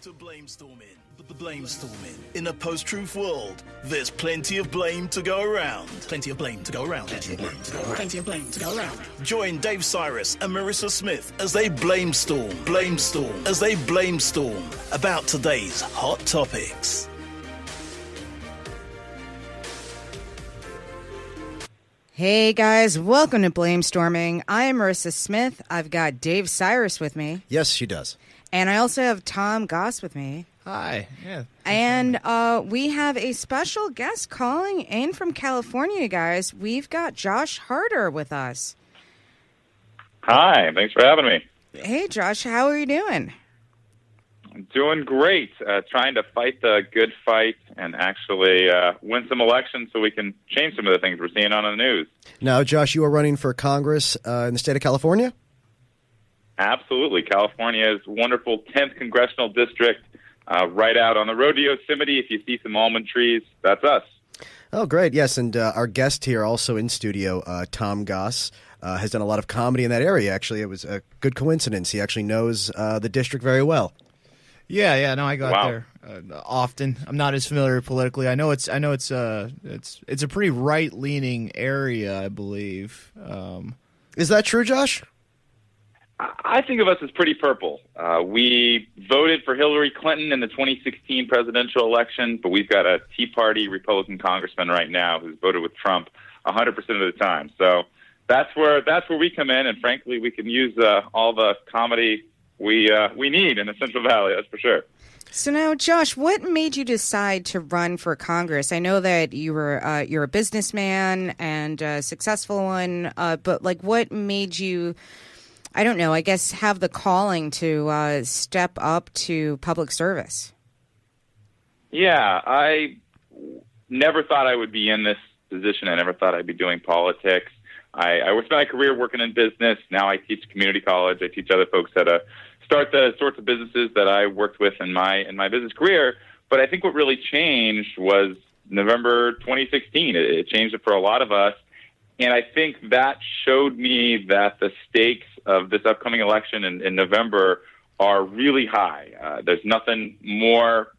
to Blamestorming. Blamestorming. In a post-truth world, there's plenty of blame to go around. Plenty of blame to go around. Plenty of blame to go around. Plenty of blame to go around. Join Dave Sirus and Maryssa Smith as they blamestorm about today's hot topics. Hey guys, welcome to Blamestorming. I am Maryssa Smith. I've got Dave Sirus with me. Yes, she does. And I also have Tom Goss with me. Hi. Yeah. And we have a special guest calling in from California, guys. We've got Josh Harder with us. Hi. Thanks for having me. Hey, Josh. How are you doing? I'm doing great. Trying to fight the good fight and actually win some elections so we can change some of the things we're seeing on the news. Now, Josh, you are running for Congress in the state of California? Absolutely. California's wonderful 10th Congressional District, right out on the road to Yosemite. If you see some almond trees, that's us. Oh, great. Yes, and our guest here also in studio, Tom Goss, has done a lot of comedy in that area. Actually, it was a good coincidence. He actually knows the district very well. Yeah. No, I got there often. I'm not as familiar politically. I know it's a pretty right-leaning area, I believe. Is that true, Josh? I think of us as pretty purple. We voted for Hillary Clinton in the 2016 presidential election, but we've got a Tea Party Republican congressman right now who's voted with Trump 100% of the time. So that's where we come in, and frankly, we can use all the comedy we need in the Central Valley. That's for sure. So now, Josh, what made you decide to run for Congress? I know that you're a businessman and a successful one, but what made you, I don't know, I guess have the calling to step up to public service? Yeah, I never thought I would be in this position. I never thought I'd be doing politics. I spent my career working in business. Now I teach community college. I teach other folks how to start the sorts of businesses that I worked with in my business career. But I think what really changed was November 2016. It changed it for a lot of us. And I think that showed me that the stakes of this upcoming election in November are really high. There's nothing more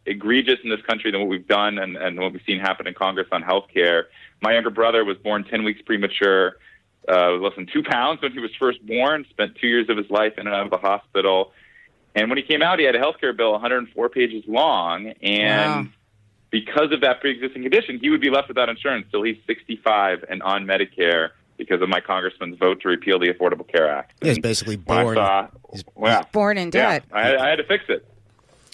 egregious in this country than what we've done and what we've seen happen in Congress on health care. My younger brother was born 10 weeks premature, less than 2 pounds when he was first born, spent 2 years of his life in and out of the hospital. And when he came out, he had a health care bill 104 pages long. And wow. Because of that pre-existing condition, he would be left without insurance till he's 65 and on Medicare because of my congressman's vote to repeal the Affordable Care Act. He's basically born. He's born in debt. Yeah, I had to fix it.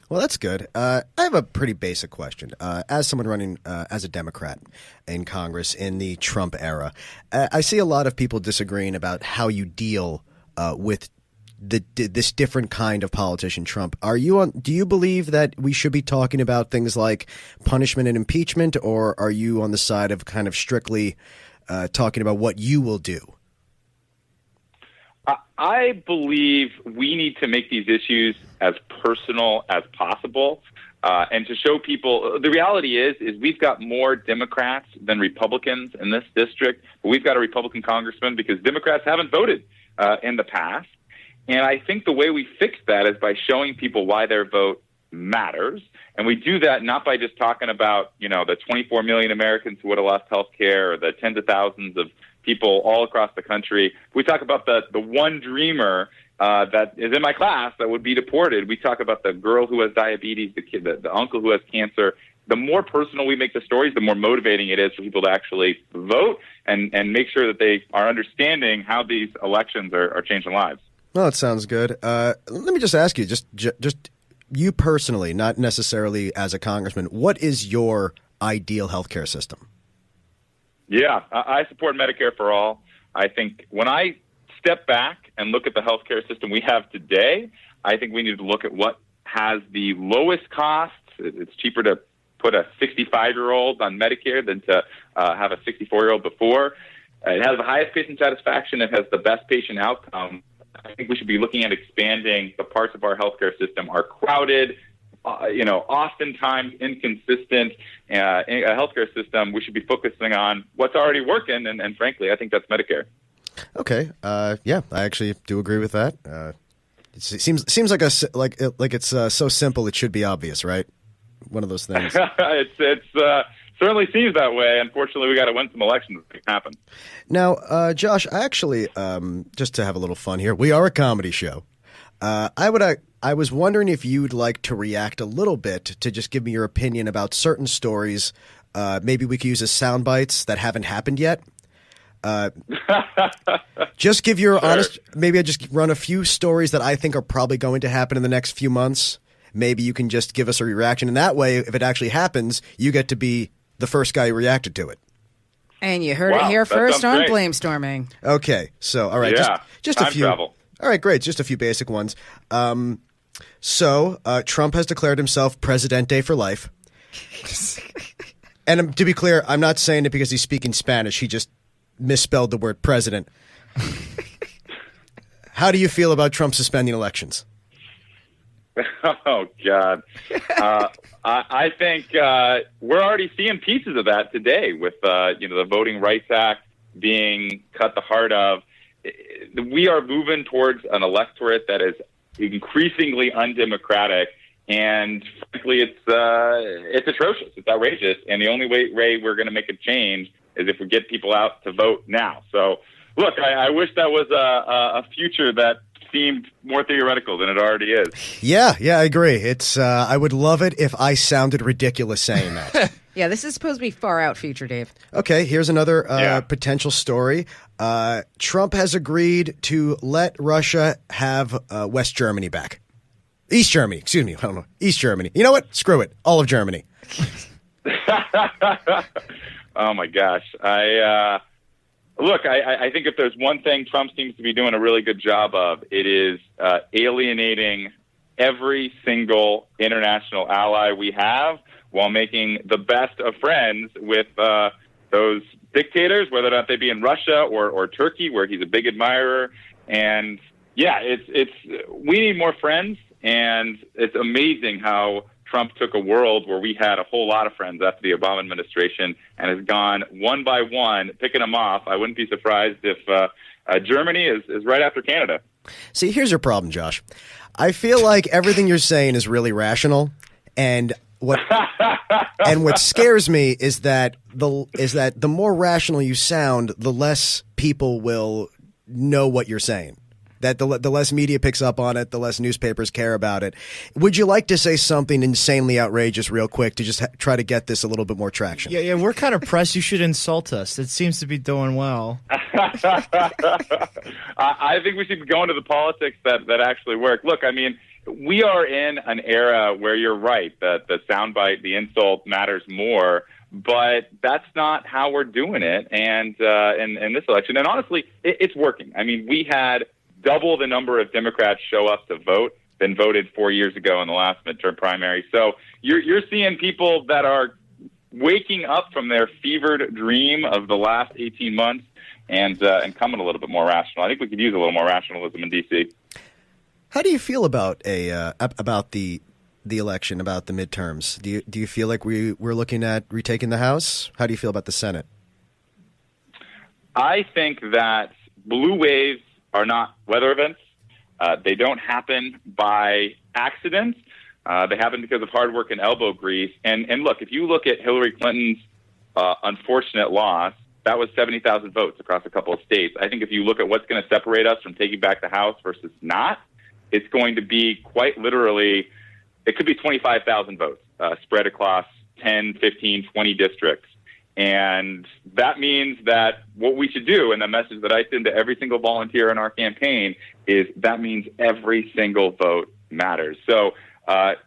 Well, that's good. I have a pretty basic question. As someone running as a Democrat in Congress in the Trump era, I see a lot of people disagreeing about how you deal with this different kind of politician, Trump. Do you believe that we should be talking about things like punishment and impeachment, or are you on the side of kind of strictly talking about what you will do? I believe we need to make these issues as personal as possible, and to show people the reality is we've got more Democrats than Republicans in this district, but we've got a Republican congressman because Democrats haven't voted in the past. And I think the way we fix that is by showing people why their vote matters. And we do that not by just talking about, the 24 million Americans who would have lost health care or the tens of thousands of people all across the country. We talk about the one dreamer that is in my class that would be deported. We talk about the girl who has diabetes, the kid, the uncle who has cancer. The more personal we make the stories, the more motivating it is for people to actually vote and make sure that they are understanding how these elections are changing lives. Well, that sounds good. Let me just ask you, just you personally, not necessarily as a congressman, what is your ideal healthcare system? Yeah, I support Medicare for all. I think when I step back and look at the healthcare system we have today, I think we need to look at what has the lowest costs. It's cheaper to put a 65-year-old on Medicare than to have a 64-year-old before. It has the highest patient satisfaction. It has the best patient outcome. I think we should be looking at expanding the parts of our healthcare system are crowded, oftentimes inconsistent. A healthcare system, we should be focusing on what's already working, and frankly, I think that's Medicare. Okay. Yeah, I actually do agree with that. It seems like it's so simple it should be obvious, right? One of those things. It's certainly seems that way. Unfortunately, we got to win some elections to make it happen. Now, Josh, I actually just to have a little fun here, we are a comedy show. I was wondering if you'd like to react a little bit to just give me your opinion about certain stories. Maybe we could use as sound bites that haven't happened yet. Just give your honest. Maybe I just run a few stories that I think are probably going to happen in the next few months. Maybe you can just give us a reaction, and that way, if it actually happens, you get to be the first guy who reacted to it. And you heard it here first on great. Blamestorming. Okay, so all right, Yeah, just a few. travel. All right, great. Just a few basic ones. So Trump has declared himself Presidente for life. And to be clear, I'm not saying it because he's speaking Spanish. He just misspelled the word president. How do you feel about Trump suspending elections? Oh, God. I think we're already seeing pieces of that today with the Voting Rights Act being cut the heart of. We are moving towards an electorate that is increasingly undemocratic, and frankly, it's atrocious. It's outrageous, and the only way we're going to make a change is if we get people out to vote now. So, look, I wish that was a future that seemed more theoretical than it already is. Yeah, I agree. It's I would love it if I sounded ridiculous saying that. Yeah, this is supposed to be far out future, Dave. Okay, here's another potential story. Trump has agreed to let Russia have West Germany back. East Germany, excuse me. I don't know. East Germany. You know what? Screw it. All of Germany. Oh, my gosh. I think if there's one thing Trump seems to be doing a really good job of, it is alienating every single international ally we have while making the best of friends with those dictators, whether or not they be in Russia or Turkey, where he's a big admirer. And yeah, we need more friends, and it's amazing how Trump took a world where we had a whole lot of friends after the Obama administration and has gone one by one, picking them off. I wouldn't be surprised if Germany is right after Canada. See, here's your problem, Josh. I feel like everything you're saying is really rational, and what scares me is that the more rational you sound, the less people will know what you're saying. That the less media picks up on it, the less newspapers care about it. Would you like to say something insanely outrageous real quick to just try to get this a little bit more traction? Yeah, we're kind of pressed. You should insult us. It seems to be doing well. I think we should be going to the politics that actually work. Look, I mean, we are in an era where you're right, that the soundbite, the insult matters more, but that's not how we're doing it. And in this election, and honestly, it's working. I mean, we had double the number of Democrats show up to vote than voted 4 years ago in the last midterm primary. So you're seeing people that are waking up from their fevered dream of the last 18 months and coming a little bit more rational. I think we could use a little more rationalism in D.C. How do you feel about the election, about the midterms? Do you feel like we're looking at retaking the House? How do you feel about the Senate? I think that blue waves are not weather events. They don't happen by accident. They happen because of hard work and elbow grease. And look, if you look at Hillary Clinton's unfortunate loss, that was 70,000 votes across a couple of states. I think if you look at what's going to separate us from taking back the House versus not, it's going to be quite literally, it could be 25,000 votes spread across 10, 15, 20 districts. And that means that what we should do, and the message that I send to every single volunteer in our campaign, is that means every single vote matters. So,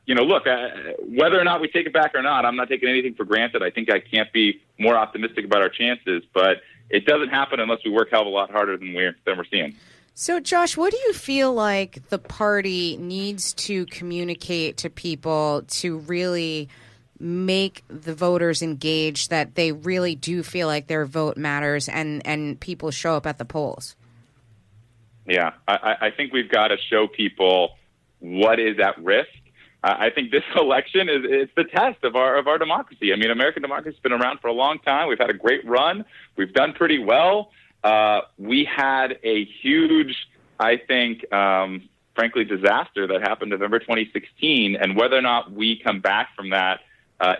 look, whether or not we take it back or not, I'm not taking anything for granted. I think I can't be more optimistic about our chances, but it doesn't happen unless we work hell of a lot harder than we're seeing. So, Josh, what do you feel like the party needs to communicate to people to really make the voters engage, that they really do feel like their vote matters and people show up at the polls? Yeah, I think we've got to show people what is at risk. I think this election is the test of our democracy. I mean, American democracy has been around for a long time. We've had a great run. We've done pretty well. We had a huge, I think, from frankly, disaster that happened November 2016. And whether or not we come back from that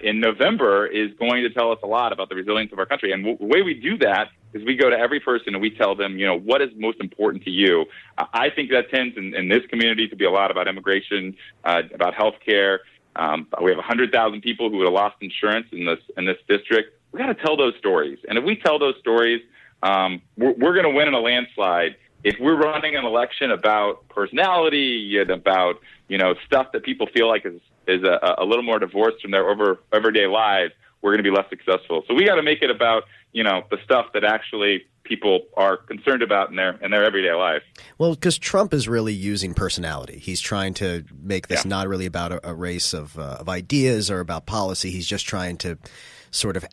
in November is going to tell us a lot about the resilience of our country. And the way we do that is we go to every person and we tell them, what is most important to you? I think that tends in this community to be a lot about immigration, about health care. We have 100,000 people who would have lost insurance in this district. We got to tell those stories. And if we tell those stories, we're going to win in a landslide. If we're running an election about personality and about, stuff that people feel like is a little more divorced from their everyday lives, we're going to be less successful. So we got to make it about, the stuff that actually people are concerned about in their everyday life. Well, because Trump is really using personality. He's trying to make this not really about a race of ideas or about policy. He's just trying to sort of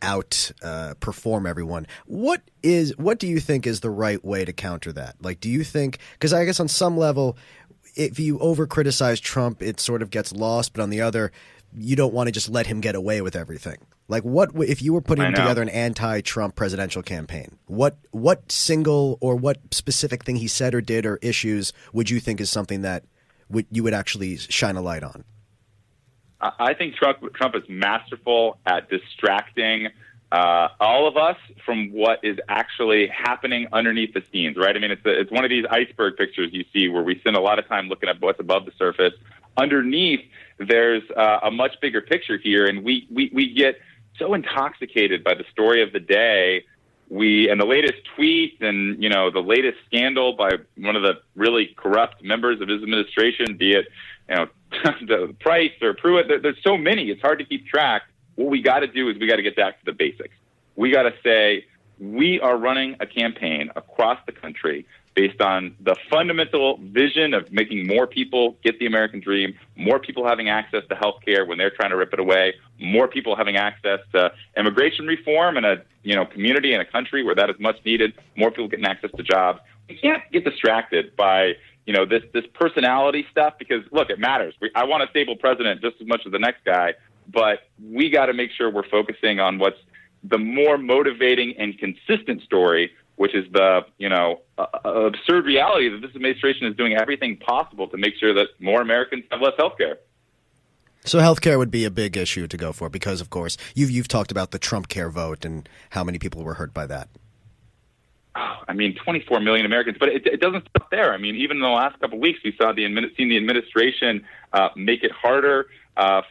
perform everyone. What do you think is the right way to counter that? Like, do you think, because I guess on some level, if you over criticize Trump, it sort of gets lost, but on the other, you don't want to just let him get away with everything. Like, what if you were putting together an anti-Trump presidential campaign? What single or what specific thing he said or did or issues would you think is something that you would actually shine a light on? I think Trump is masterful at distracting all of us from what is actually happening underneath the scenes, right? I mean, it's one of these iceberg pictures you see where we spend a lot of time looking at what's above the surface. Underneath, there's a much bigger picture here, and we get so intoxicated by the story of the day. And the latest tweet and, the latest scandal by one of the really corrupt members of his administration, be it, the Price or Pruitt, there's so many, it's hard to keep track. What we got to do is we got to get back to the basics. We got to say we are running a campaign across the country based on the fundamental vision of making more people get the American dream, more people having access to health care when they're trying to rip it away, more people having access to immigration reform in a community and a country where that is much needed, more people getting access to jobs. We can't get distracted by this personality stuff because, look, it matters. I want a stable president just as much as the next guy, but we got to make sure we're focusing on what's the more motivating and consistent story, which is the, absurd reality that this administration is doing everything possible to make sure that more Americans have less health care. So health care would be a big issue to go for because, of course, you've talked about the Trump care vote and how many people were hurt by that. 24 million Americans, but it doesn't stop there. I mean, even in the last couple of weeks, we saw seen the administration make it harder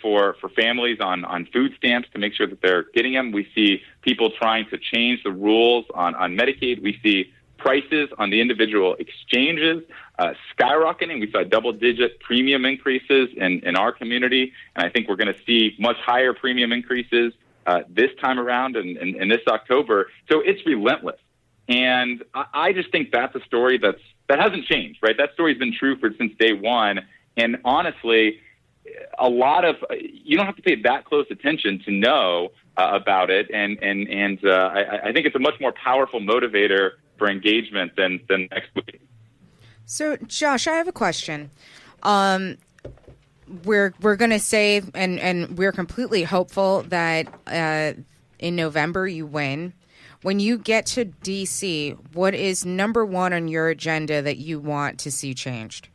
for families on food stamps to make sure that they're getting them. We see people trying to change the rules on Medicaid. We see prices on the individual exchanges skyrocketing. We saw double-digit premium increases in our community, and I think we're going to see much higher premium increases this time around and this October. So it's relentless. And I just think that's a story that hasn't changed, right? That story's been true since day one. And honestly, you don't have to pay that close attention to know about it. And I think it's a much more powerful motivator for engagement than next week. So, Josh, I have a question. We're going to say, and we're completely hopeful that in November you win. When you get to D.C., what is number one on your agenda that you want to see changed?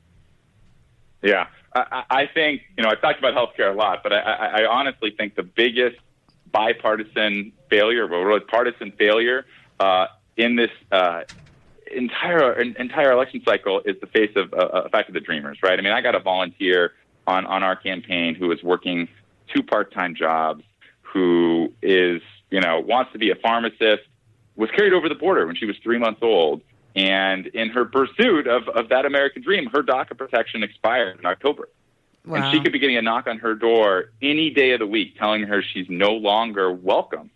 Yeah, I think, I've talked about healthcare a lot, but I honestly think the biggest bipartisan failure, or really partisan failure in this entire election cycle is the face of fact of the dreamers, right? I mean, I got a volunteer on our campaign who is working 2 part-time jobs, who is, wants to be a pharmacist, was carried over the border when she was 3 months old. And in her pursuit of that American dream, her DACA protection expired in October. Wow. And she could be getting a knock on her door any day of the week telling her she's no longer welcome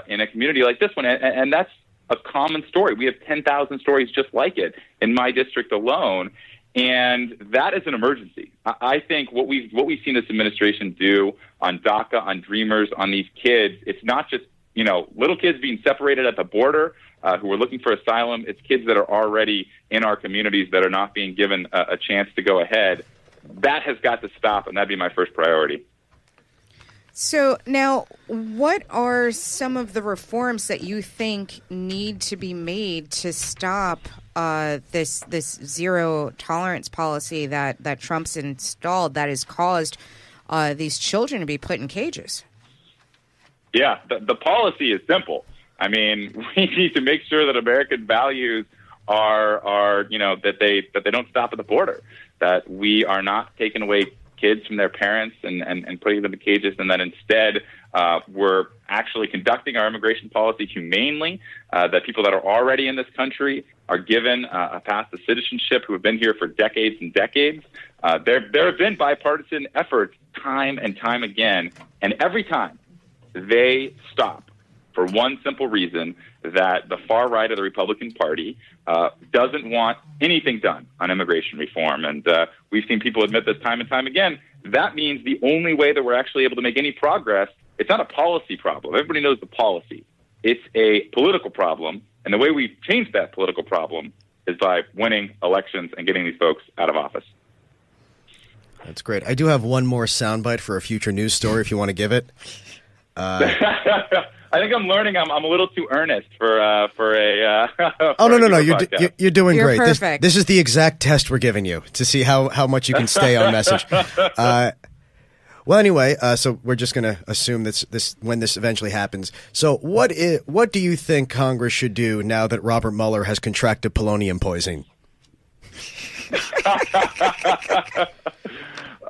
in a community like this one. And that's a common story. We have 10,000 stories just like it in my district alone. And that is an emergency. I think what we've seen this administration do on DACA, on Dreamers, on these kids, it's not just little kids being separated at the border who are looking for asylum. It's kids that are already in our communities that are not being given a chance to go ahead. That has got to stop, and that'd be my first priority. So now, what are some of the reforms that you think need to be made to stop this zero tolerance policy that Trump's installed that has caused these children to be put in cages? Yeah, the policy is simple. I mean, we need to make sure that American values are that they don't stop at the border, that we are not taking away kids from their parents and putting them in cages, and that instead we're actually conducting our immigration policy humanely, that people that are already in this country are given a path to citizenship who have been here for decades and decades. There have been bipartisan efforts time and time again, and every time they stop for one simple reason, that the far right of the Republican Party doesn't want anything done on immigration reform. And we've seen people admit this time and time again. That means the only way that we're actually able to make any progress, it's not a policy problem. Everybody knows the policy. It's a political problem. And the way we change that political problem is by winning elections and getting these folks out of office. That's great. I do have one more soundbite for a future news story if you want to give it. I think I'm learning. I'm a little too earnest for a. Oh no! You're doing You're great. perfect. This is the exact test we're giving you to see how much you can stay on message. Well, anyway, so we're just going to assume this when this eventually happens. So, what do you think Congress should do now that Robert Mueller has contracted polonium poisoning?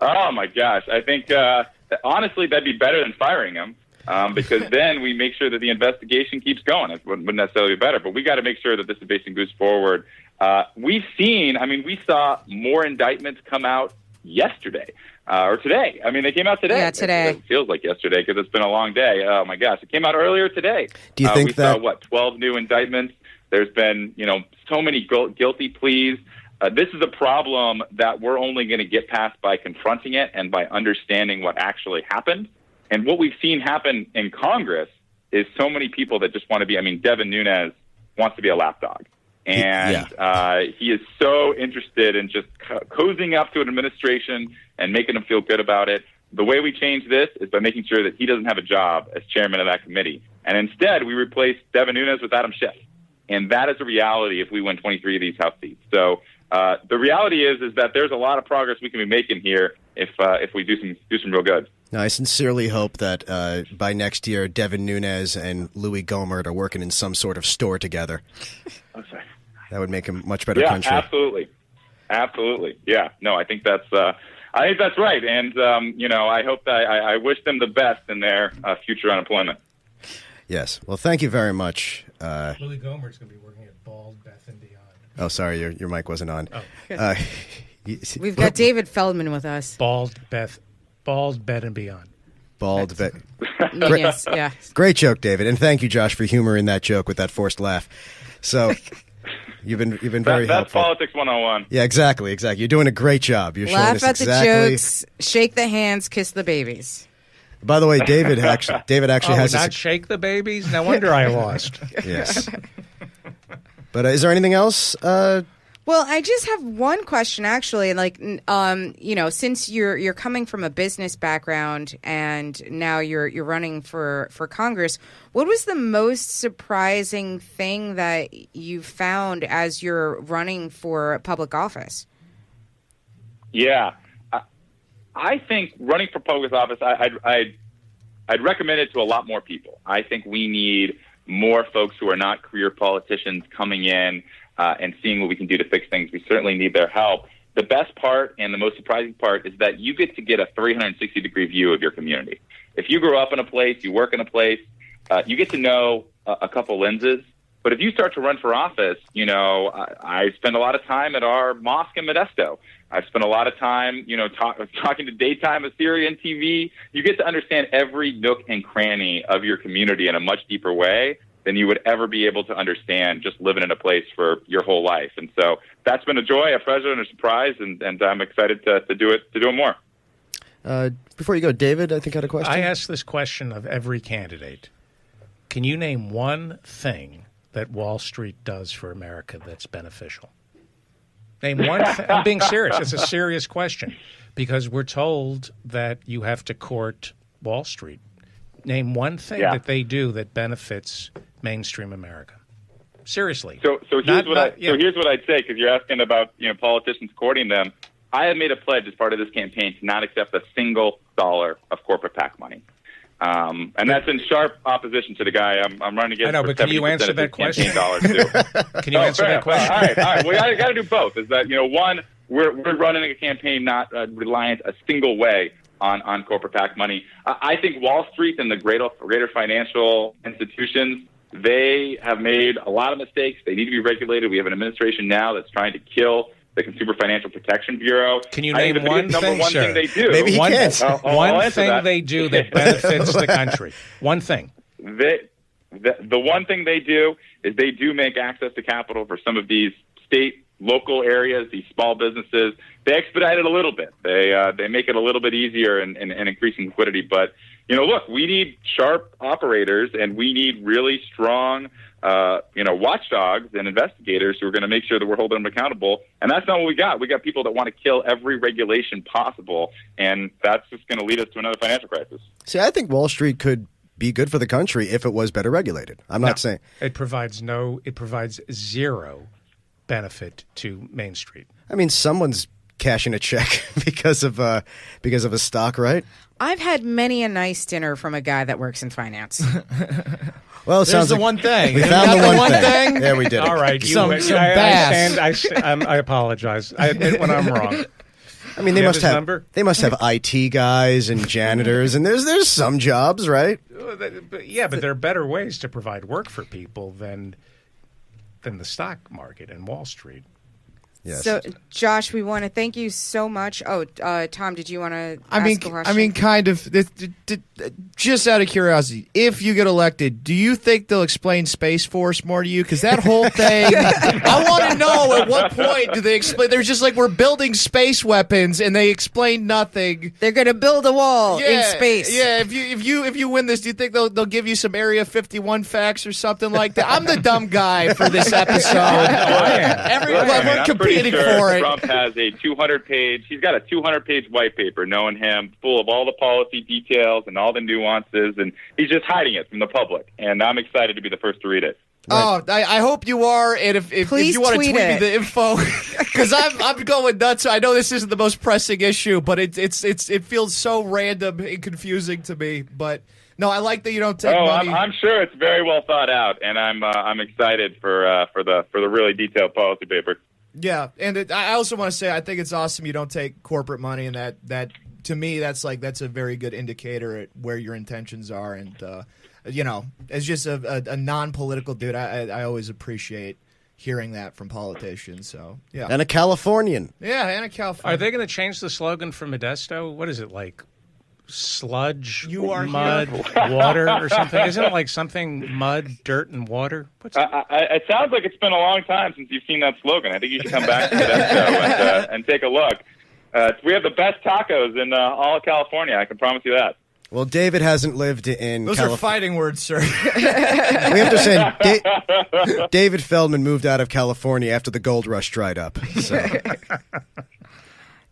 Oh my gosh! I think honestly that'd be better than firing him. Because then we make sure that the investigation keeps going. It wouldn't necessarily be better, but we got to make sure that this investigation goes forward. We saw more indictments come out yesterday or today. I mean, they came out today. Yeah, today. It feels like yesterday because it's been a long day. Oh my gosh, it came out earlier today. Do you think we saw 12 new indictments? There's been so many guilty pleas. This is a problem that we're only going to get past by confronting it and by understanding what actually happened. And what we've seen happen in Congress is so many people that just want to be, Devin Nunes wants to be a lapdog. And he is so interested in just cozying up to an administration and making them feel good about it. The way we change this is by making sure that he doesn't have a job as chairman of that committee. And instead, we replace Devin Nunes with Adam Schiff. And that is a reality if we win 23 of these House seats. So the reality is that there's a lot of progress we can be making here if we do some real good. Now, I sincerely hope that by next year, Devin Nunes and Louis Gohmert are working in some sort of store together. Okay. That would make a much better country. Absolutely. Yeah. No, I think that's right. And I hope that I wish them the best in their future unemployment. Yes. Well, thank you very much. Louis Gohmert's going to be working at Bald, Beth, and Beyond. Oh, sorry, your mic wasn't on. Oh. We've got David Feldman with us. Bald, Bed, and Beyond. Bald, Bed. Yes, yeah. Great joke, David, and thank you, Josh, for humoring that joke with that forced laugh. So you've been very helpful. That's politics 101. Yeah, exactly. You're doing a great job. You're showing Laugh us at exactly. the jokes, shake the hands, kiss the babies. By the way, David actually has not shake the babies. No wonder I lost. Yes. But is there anything else? Well, I just have one question, actually. Since you're coming from a business background and now you're running for Congress, what was the most surprising thing that you found as you're running for public office? Yeah, I think running for public office, I'd recommend it to a lot more people. I think we need more folks who are not career politicians coming in and seeing what we can do to fix things. We certainly need their help. The best part and the most surprising part is that you get to get a 360-degree view of your community. If you grow up in a place, you work in a place, you get to know a couple lenses. But if you start to run for office, I spend a lot of time at our mosque in Modesto. I've spent a lot of time, talking to daytime Assyrian TV. You get to understand every nook and cranny of your community in a much deeper way than you would ever be able to understand just living in a place for your whole life. And so that's been a joy, a pleasure, and a surprise, and I'm excited to do it more. Before you go, David, I think had a question. I ask this question of every candidate. Can you name one thing that Wall Street does for America that's beneficial? Name one thing. I'm being serious. It's a serious question because we're told that you have to court Wall Street. Name one thing that they do that benefits mainstream America. Seriously. So here's what I'd say, because you're asking about politicians courting them. I have made a pledge as part of this campaign to not accept a single dollar of corporate PAC money. And that's in sharp opposition to the guy I'm running against. I know, but can you answer that question? Dollars too. Can you answer that question? All right. Well, I got to do both. Is that one, we're running a campaign not reliant a single way on corporate PAC money. I think Wall Street and the greater financial institutions, they have made a lot of mistakes. They need to be regulated. We have an administration now that's trying to kill the Consumer Financial Protection Bureau. Can you name one thing, sir? They do. Maybe he can. One thing they do that benefits the country. One thing. The one thing they do is they do make access to capital for some of these state, local areas, these small businesses. They expedite it a little bit. They make it a little bit easier and increasing liquidity. But, look, we need sharp operators, and we need really strong watchdogs and investigators who are going to make sure that we're holding them accountable. And that's not what we got. We got people that want to kill every regulation possible, and that's just going to lead us to another financial crisis. See, I think Wall Street could be good for the country if it was better regulated. I'm not saying it provides zero benefit to Main Street. I mean, someone's cashing a check because of a stock, right? I've had many a nice dinner from a guy that works in finance. Well, it There's sounds the like one thing. we found the one thing. Yeah, we did. All right. I apologize. I admit when I'm wrong. I mean, they must have IT guys and janitors, and there's some jobs, right? But there are better ways to provide work for people than the stock market and Wall Street. Yes. So, Josh, we want to thank you so much. Oh, Tom, did you want to ask a question? I mean, kind of. Just out of curiosity, if you get elected, do you think they'll explain Space Force more to you? Because that whole thing, I want to know at what point do they explain? There's just like, we're building space weapons, and they explain nothing. They're going to build a wall in space. Yeah, if you win this, do you think they'll give you some Area 51 facts or something like that? I'm the dumb guy for this episode. We're competing for it. Trump has a 200-page. He's got a 200-page white paper, knowing him, full of all the policy details and all the nuances, and he's just hiding it from the public. And I'm excited to be the first to read it. Oh, I hope you are, and if you want to tweet me the info, because I'm going nuts. I know this isn't the most pressing issue, but it feels so random and confusing to me. But no, I like that you don't take money. I'm sure it's very well thought out, and I'm excited for the really detailed policy paper. Yeah, and I also want to say I think it's awesome you don't take corporate money, and that to me that's a very good indicator at where your intentions are, and as just a non-political dude, I always appreciate hearing that from politicians. So yeah, and a Californian. Yeah, and a Californian. Are they going to change the slogan for Modesto? What is it, like sludge, you are mud, water, or something? Isn't it like something mud, dirt, and water? It sounds like it's been a long time since you've seen that slogan. I think you should come back to Modesto and take a look. We have the best tacos in all of California. I can promise you that. Well, David hasn't lived in Those are fighting words, sir. We have to say David Feldman moved out of California after the gold rush dried up.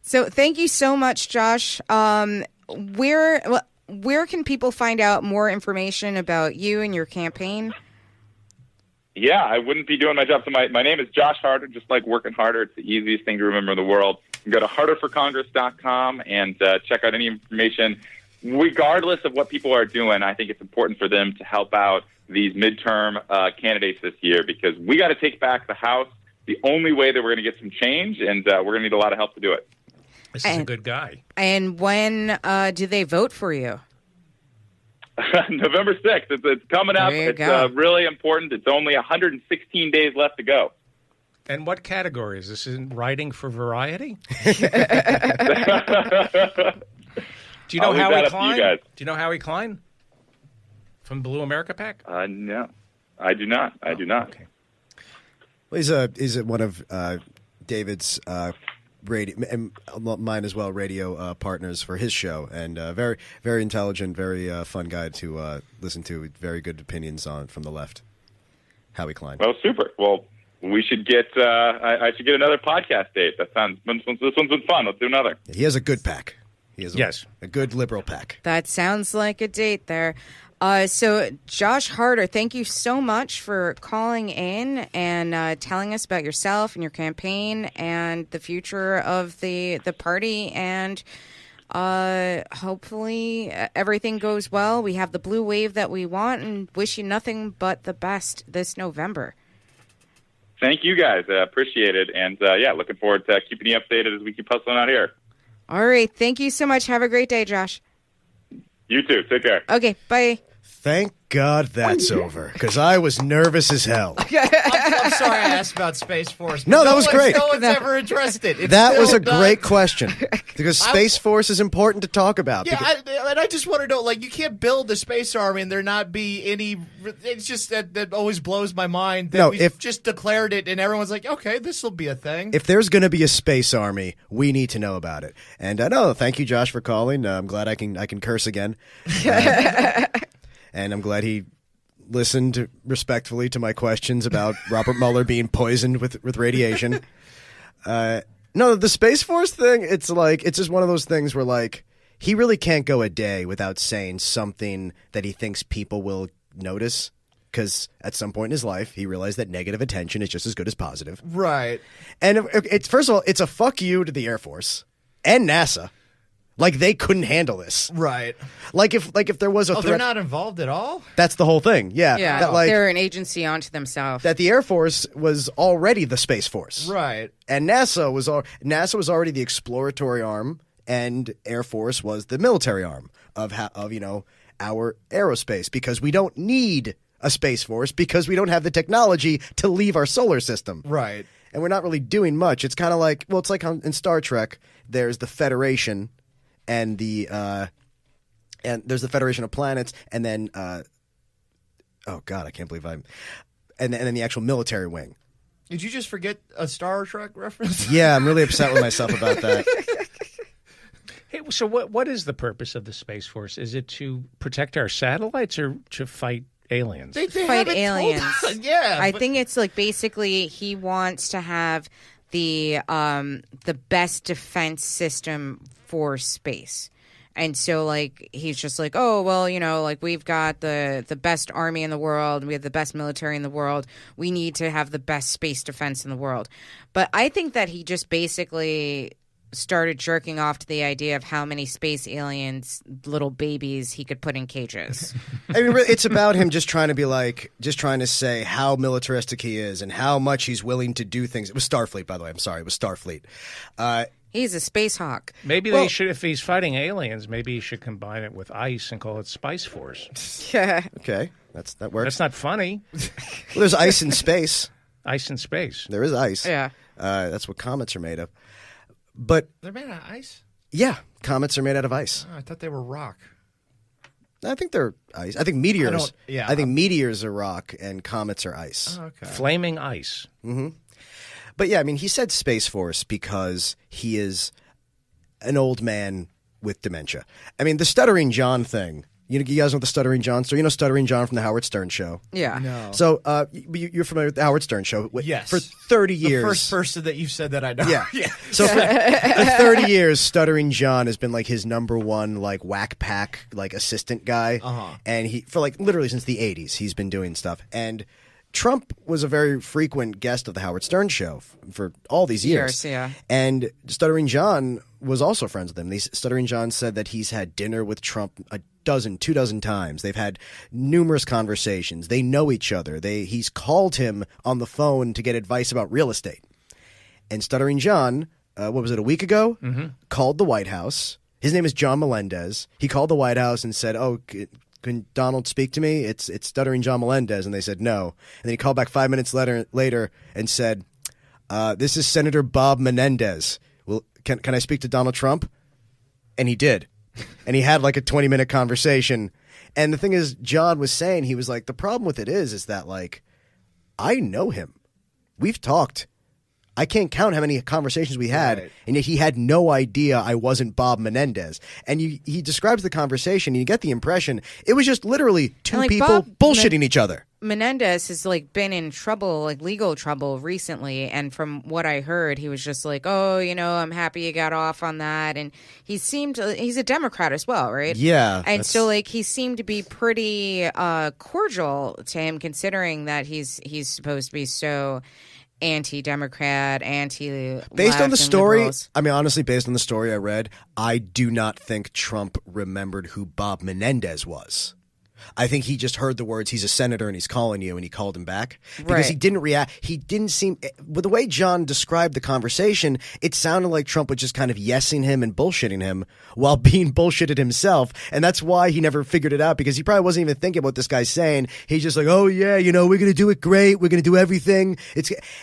So thank you so much, Josh. Where can people find out more information about you and your campaign? Yeah, I wouldn't be doing my job. So my name is Josh Harder, just like working harder. It's the easiest thing to remember in the world. You can go to harderforcongress.com and check out any information. Regardless of what people are doing, I think it's important for them to help out these midterm candidates this year, because we got to take back the House. The only way that we're going to get some change, and we're going to need a lot of help to do it. This is a good guy. And when do they vote for you? November 6th. It's coming up. It's really important. It's only 116 days left to go. And what category is this? In writing for Variety? Do you know Howie Klein? Do you know Howie Klein from Blue America PAC? No, I do not. I do not. Okay. Well, he's one of David's radio and mine as well, radio partners for his show, and very, very intelligent, very fun guy to listen to. Very good opinions from the left. Howie Klein. Well, super. Well, we should get. I should get another podcast date. This one's been fun. Let's do another. He has a good pack. He has Yes. a good liberal pack. That sounds like a date there. So, Josh Harder, thank you so much for calling in and telling us about yourself and your campaign and the future of the party. And hopefully everything goes well. We have the blue wave that we want, and wish you nothing but the best this November. Thank you, guys. I appreciate it. And, looking forward to keeping you updated as we keep hustling out here. All right. Thank you so much. Have a great day, Josh. You too. Take care. Okay. Bye. Thank God that's over, because I was nervous as hell. I'm sorry I asked about Space Force. No, that was great. No one's ever addressed it. It's That was still a not- great question, because Space Force is important to talk about. Yeah, because- I just want to know, like, you can't build the space army and there not be any. It's just that always blows my mind that No, we if- just declared it and everyone's like, okay, this will be a thing. If there's going to be a space army, we need to know about it. And no, thank you, Josh, for calling. I'm glad I can curse again, and I'm glad he listened respectfully to my questions about Robert Mueller being poisoned with radiation. No, the Space Force thing, it's just one of those things where, like, he really can't go a day without saying something that he thinks people will notice. Because at some point in his life, he realized that negative attention is just as good as positive. Right. And it's first of all, it's a fuck you to the Air Force and NASA. Like, they couldn't handle this. Right. Like if there was a Oh, threat, they're not involved at all? that's the whole thing. Yeah, Yeah. that, like, They're an agency onto themselves. that the Air Force was already the Space Force, Right. and NASA was already the exploratory arm, and Air Force was the military arm of our aerospace, because we don't need a Space Force because we don't have the technology to leave our solar system. Right. And we're not really doing much. It's kind of like, well, it's like in Star Trek, there's the Federation and and there's the Federation of Planets, and then oh God, I can't believe and then the actual military wing. Did you just forget a Star Trek reference? Yeah, I'm really upset with myself about that. Hey, so what is the purpose of the Space Force? Is it to protect our satellites or to fight aliens? They Fight haven't told aliens. us. Yeah. I but- think it's like basically he wants to have the best defense system for space. And so, like, he's just like, oh, well, like, we've got the best army in the world. We have the best military in the world. We need to have the best space defense in the world. But I think that he just basically started jerking off to the idea of how many space aliens, little babies, he could put in cages. I mean, really, it's about him just trying to say how militaristic he is and how much he's willing to do things. It was Starfleet, by the way. I'm sorry. It was Starfleet. He's a space hawk. Maybe they should, if he's fighting aliens, maybe he should combine it with ice and call it Spice Force. Okay, that works. That's not funny. Well, there's ice in space. Ice in space. There is ice. Yeah. That's what comets are made of. But They're made out of ice? yeah, comets are made out of ice. Oh, I thought they were rock. I think they're ice. I think meteors. Yeah. I think meteors are rock and comets are ice. Oh, okay. Flaming ice. But yeah, I mean, he said Space Force because he is an old man with dementia. I mean, the Stuttering John thing. You guys know the Stuttering John story? You know Stuttering John from the Howard Stern Show? Yeah. No. So you're familiar with the Howard Stern Show? Yes. For 30 years. The first person that you said that I know. Yeah. So for 30 years, Stuttering John has been like his number one like whack pack like assistant guy. And he for like literally since the 80s, he's been doing stuff. And Trump was a very frequent guest of the Howard Stern Show for all these years. Yeah. And Stuttering John was also friends with him. Stuttering John said that he's had dinner with Trump 2 dozen times. They've had numerous conversations. They know each other. He's called him on the phone to get advice about real estate. And Stuttering John, what was it, a week ago? Called the White House. His name is John Melendez. He called the White House and said, oh, can Donald speak to me? It's Stuttering John Melendez. And they said no. And then he called back 5 minutes later and said, this is Senator Bob Menendez. Well, can I speak to Donald Trump? And he did. And he had like a 20-minute conversation. And the thing is, John was saying, he was like, the problem with it is that, like, I know him. We've talked. I can't count how many conversations we had, Right. and yet he had no idea I wasn't Bob Menendez. And he describes the conversation, and you get the impression it was just literally two And, like, people Bob bullshitting each other. Menendez has like been in trouble, like legal trouble recently, and from what I heard, he was just like, "Oh, I'm happy you got off on that." And he's a Democrat as well, right? Yeah, and so like he seemed to be pretty cordial to him, considering that he's supposed to be so anti-Democrat, based on the story. I mean, honestly, based on the story I read, I do not think Trump remembered who Bob Menendez was. I think he just heard the words, he's a senator and he's calling you, and he called him back. Because he didn't react. He didn't seem – with the way John described the conversation, it sounded like Trump was just kind of yesing him and bullshitting him while being bullshitted himself. And that's why he never figured it out, because he probably wasn't even thinking what this guy's saying. He's just like, oh, yeah, we're going to do it great. We're going to do everything.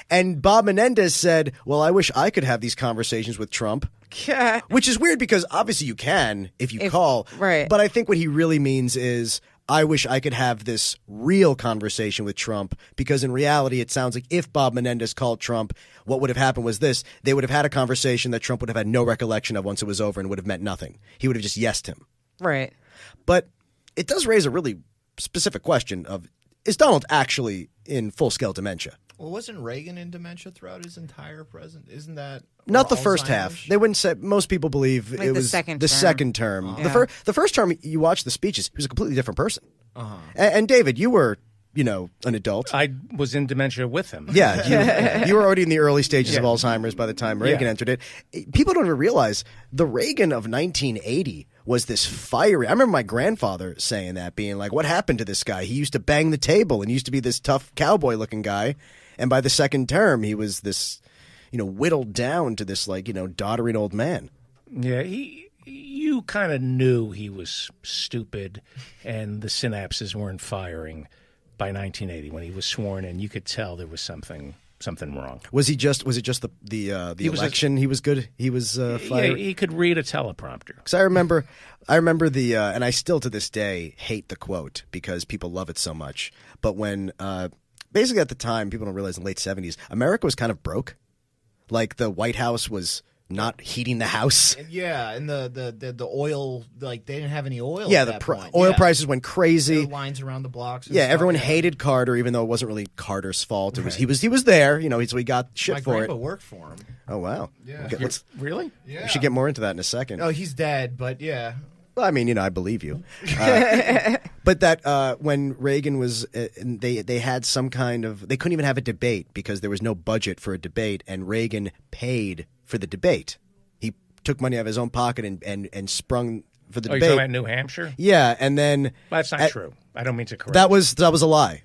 And Bob Menendez said, well, I wish I could have these conversations with Trump. Yeah. Which is weird because obviously you can if you call. Right. But I think what he really means is – I wish I could have this real conversation with Trump, because in reality, it sounds like if Bob Menendez called Trump, what would have happened was this. They would have had a conversation that Trump would have had no recollection of once it was over and would have meant nothing. He would have just yesed him. Right. But it does raise a really specific question of, is Donald actually in full-scale dementia? Well, wasn't Reagan in dementia throughout his entire present? Isn't that not the first half? They wouldn't say. Most people believe like it was the second term. The first term, you watch the speeches, he was a completely different person. And David, you were, an adult. I was in dementia with him. Yeah, you were already in the early stages of Alzheimer's by the time Reagan entered it. People don't even realize the Reagan of 1980 was this fiery. I remember my grandfather saying that, being like, what happened to this guy? He used to bang the table and used to be this tough cowboy-looking guy. And by the second term, he was this, whittled down to this, doddering old man. Yeah, you kind of knew he was stupid and the synapses weren't firing by 1980 when he was sworn in. You could tell there was something wrong. Was it just the election? He was good. He was fiery. Yeah, he could read a teleprompter. Because I remember the and I still to this day hate the quote because people love it so much. But when basically at the time, people don't realize in the late 70s, America was kind of broke. Like the White House was not heating the house. Yeah, and the oil, like they didn't have any oil. Yeah, at that point. Oil prices went crazy. There were lines around the blocks. Yeah, everyone hated Carter, even though it wasn't really Carter's fault. It was he was there, so he got shit for it. My grandpa worked for him. Oh wow. Yeah. Okay, really? Yeah. We should get more into that in a second. Oh, he's dead, but yeah. Well, I mean, I believe you. But that when Reagan was, they had some kind of, they couldn't even have a debate because there was no budget for a debate, and Reagan paid for the debate. He took money out of his own pocket and sprung for the debate. You're talking about New Hampshire? Yeah, and then well, that's not true. I don't mean to correct. That was a lie.